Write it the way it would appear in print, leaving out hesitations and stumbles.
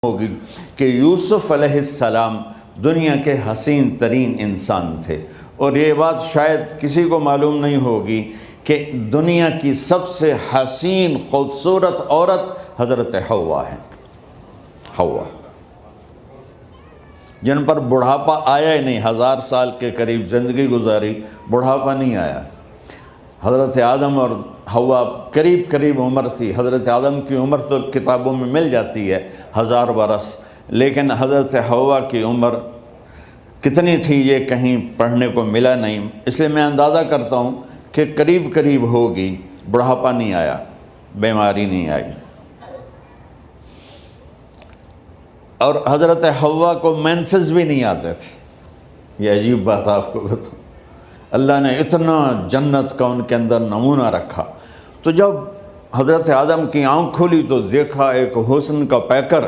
होगी कि यूसुफ अलैहिस्सलाम दुनिया के हसीन तरीन इंसान थे, और ये बात शायद किसी को मालूम नहीं होगी कि दुनिया की सबसे हसीन खूबसूरत औरत हज़रत हव्वा है। हव्वा जिन पर बुढ़ापा आया ही नहीं, 1000 साल के करीब ज़िंदगी गुजारी, बुढ़ापा नहीं आया। हज़रत आदम और हव्वा करीब करीब उम्र थी। हज़रत आदम की उम्र तो किताबों में मिल जाती है 1000 बरस, लेकिन हज़रत हव्वा की उम्र कितनी थी ये कहीं पढ़ने को मिला नहीं। इसलिए मैं अंदाज़ा करता हूँ कि करीब करीब होगी, बुढ़ापा नहीं आया, बीमारी नहीं आई। और हज़रत हव्वा को मेंसेस भी नहीं आते थे। ये अजीब बात आपको बताऊँ, अल्लाह ने इतना जन्नत का उनके अंदर नमूना रखा। तो जब हज़रत आदम की आँख खुली तो देखा एक हुस्न का पैकर